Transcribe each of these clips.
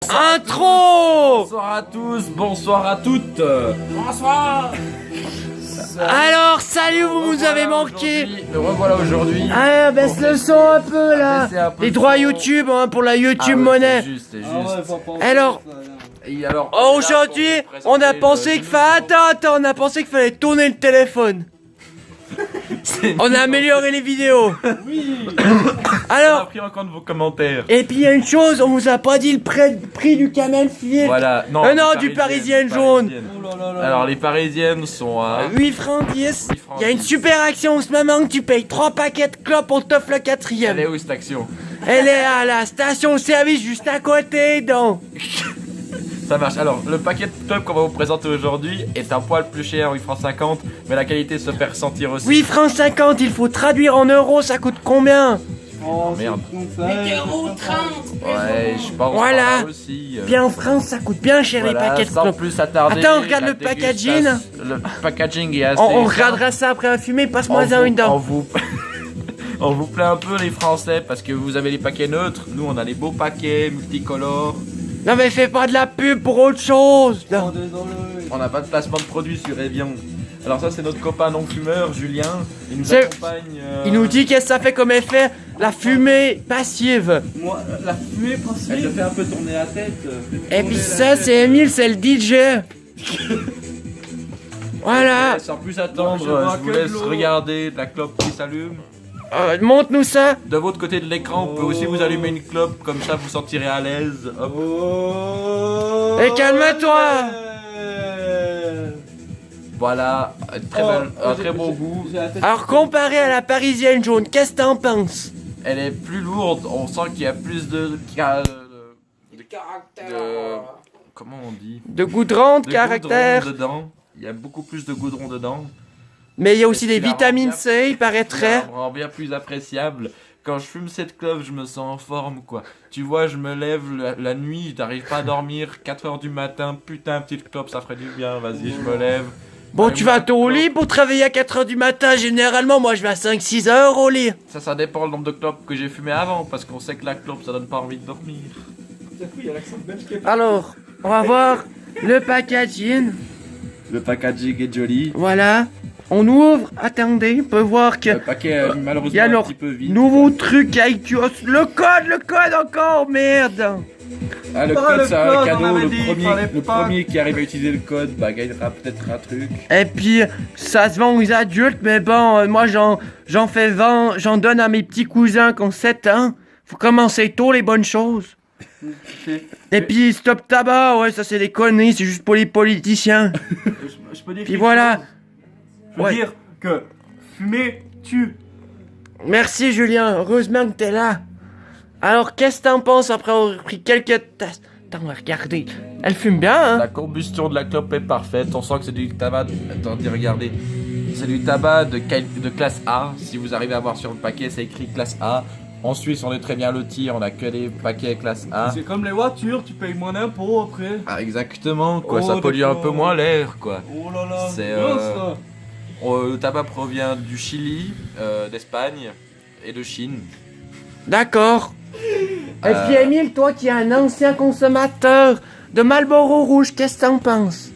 Intro. Bonsoir à tous, bonsoir à toutes. Bonsoir. Alors, salut, vous nous avez manqué. Me revoilà aujourd'hui. Ah, baisse le son un peu là. Baissez un peu Les le droits son. YouTube pour la YouTube Ah ouais, monnaie. C'est juste, c'est juste. Alors, Et alors, aujourd'hui, on a pensé qu'il fallait. Attends, on a pensé qu'il fallait tourner le téléphone. On a amélioré les vidéos. Oui. On a Alors, pris en compte vos commentaires. et puis il y a une chose, on vous a pas dit le prix du Camel Fiel. Voilà. Non, non, les du Parisien Parisiennes. jaune. Alors les parisiennes sont à 8 francs 10. 8 francs Il y a une 10. super action en ce moment que tu payes 3 paquets de clopes, on t'offre le Elle quatrième. est où cette action? Elle est à la station-service juste à côté, donc. Ça marche. Alors, le paquet de club qu'on va vous présenter aujourd'hui est un poil plus cher, 8 francs 50, mais la qualité se fait ressentir aussi. 8 francs 50, il faut traduire en euros, ça coûte combien? Oh, Merde. €30. Ouais, je pense Voilà. par là aussi. Bien en France, ça coûte bien cher Voilà, les paquets de sans clopes. plus s'attarder. Attends, regarde la le packaging. Le packaging est assez. On fin. regardera ça après la fumée, passe-moi On ça vous- une dent. on vous... on vous plaît un peu les Français parce que vous avez les paquets neutres. Nous, on a les beaux paquets multicolores. Non mais fais pas de la pub pour autre chose. Non. On n'a pas de placement de produits sur Evian. Alors ça, c'est notre copain non-fumeur, Julien. Il nous C'est- accompagne. Il nous dit qu'est-ce que ça fait comme effet la fumée passive. Moi, la fumée Elle te passive. fait un peu tourner la tête. Et puis ça, c'est Emile, c'est le DJ. Voilà. Sans plus attendre, Moi, je vois je vous que laisse de l'eau. regarder la clope qui s'allume. Montre-nous ça. De votre côté de l'écran, vous pouvez aussi vous allumer une clope, comme ça vous sentirez à l'aise. Hop. Oh. Et calme-toi. Voilà, un très beau goût. Alors comparé à la parisienne jaune, qu'est-ce que t'en penses? Elle est plus lourde, on sent qu'il y a plus de comment on dit? De goudron, de De caractère. goudron dedans. Il y a beaucoup plus de goudron dedans. Mais il y a aussi Et des puis la vitamines rend C, il Ça paraîtrait. me rend bien plus appréciable. Quand je fume cette clope, je me sens en forme, quoi. Tu vois, je me lève la nuit, j'arrive pas à dormir, 4h du matin, putain, petite clope, ça ferait du bien, vas-y, je me lève. Bon, Allez, tu vas moi, tôt au lit pour travailler à 4h du matin. Généralement, moi, je vais à 5-6 heures au lit. Ça dépend le nombre de clopes que j'ai fumé avant, parce qu'on sait que la clope, ça donne pas envie de dormir. Alors, on va voir le packaging. Le packaging est joli. Voilà. On ouvre. Attendez, on peut voir que... Le paquet est Il y malheureusement a un leur petit peu vide. nouveau truc avec du... Le code encore, merde. Ah, le Ah, code, le c'est un code, on cadeau. avait Le dit, premier, fallait le pas. premier qui arrive à utiliser le code, bah, gagnera peut-être un truc. Et puis, ça se vend aux adultes, mais bon, moi, j'en fais vendre, j'en donne à mes petits cousins qui ont 7 ans. Faut commencer tôt les bonnes choses. Et puis, stop tabac, ouais, ça c'est des conneries, c'est juste pour les politiciens. Je peux dire Puis quelque voilà. chose. Je veux Ouais. dire que fumer tue. Merci Julien, heureusement que t'es là. Alors, qu'est-ce que t'en penses après avoir pris quelques tasses? Attends, regardez. Elle fume bien, hein? La combustion de la clope est parfaite. On sent que c'est du tabac. Attendez, regardez. C'est du tabac de classe A. Si vous arrivez à voir sur le paquet, c'est écrit classe A. En Suisse, on est très bien loti. On a que des paquets classe A. C'est comme les voitures, tu payes moins d'impôts après. Ah, exactement, quoi. Oh, Ça pollue un d'accord. peu moins l'air, quoi. Oh là là. C'est, bien, ça. Le tabac provient du Chili, d'Espagne et de Chine. D'accord. Et puis Emile, toi qui es un ancien consommateur de Marlboro Rouge, qu'est-ce que t'en penses?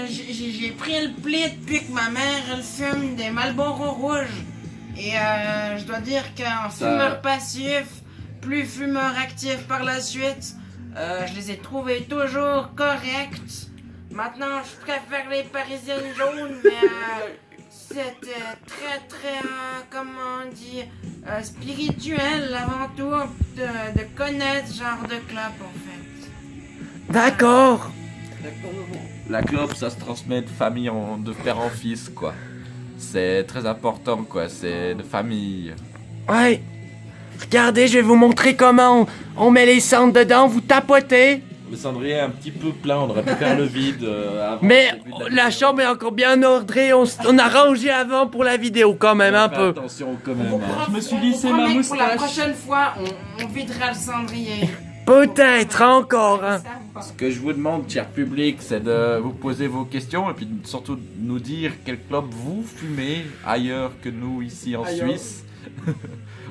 J'ai pris le pli depuis que ma mère elle fume des Marlboro rouges. Et je dois dire qu'un fumeur passif, plus fumeur actif par la suite, je les ai trouvés toujours corrects. Maintenant, je préfère les parisiennes jaunes, mais c'était très, comment on dit, spirituel avant tout de connaître ce genre de clope en fait. D'accord. La clope, ça se transmet de famille de père en fils, quoi. C'est très important, quoi. C'est de famille. Ouais. Regardez, je vais vous montrer comment on met les cendres dedans, vous tapotez. Le cendrier est un petit peu plein, on aurait pu faire le vide avant. Mais le début de la vidéo. chambre est encore bien ordrée, on a rangé avant pour la vidéo quand même un Fais peu. attention quand même. hein. Je me suis On dit, vous c'est promet ma que pour la moustache. prochaine fois, on videra le cendrier. Peut-être encore, hein. Ce que je vous demande, cher public, c'est de vous poser vos questions et puis surtout de nous dire quelle clope vous fumez ailleurs que nous ici en Ailleurs. Suisse.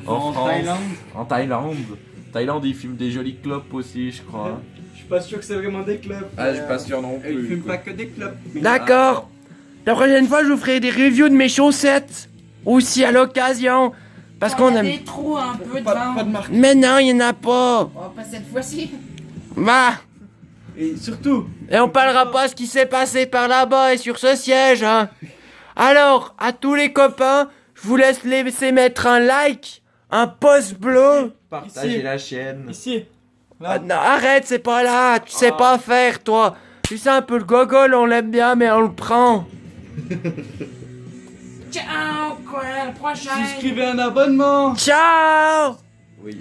En France, Thaïlande. En Thaïlande. Thaïlande, ils fument des jolies clopes aussi, je crois. Je suis pas sûr que c'est vraiment des clubs. Ah, je suis pas sûr non Ils plus. fument pas que des clubs. D'accord. La prochaine fois, je vous ferai des reviews de mes chaussettes. Aussi à l'occasion. Parce Il qu'on y a aime. des trous un peu Pas devant. de marque. Mais non, il y en a pas. Oh, pas cette fois-ci. Bah. Et surtout, Et on parlera pas ce qui s'est passé par là-bas et sur ce siège, hein. Alors, à tous les copains, je vous laisser mettre un like, un pouce bleu. Partagez Ici. la chaîne. ici. Ah, Là. non, arrête, c'est pas là, tu sais Ah. pas faire, toi. Tu sais un peu le gogol, on l'aime bien, mais on le prend. Ciao, quoi, le prochain. Souscrivez un abonnement. Ciao! Oui.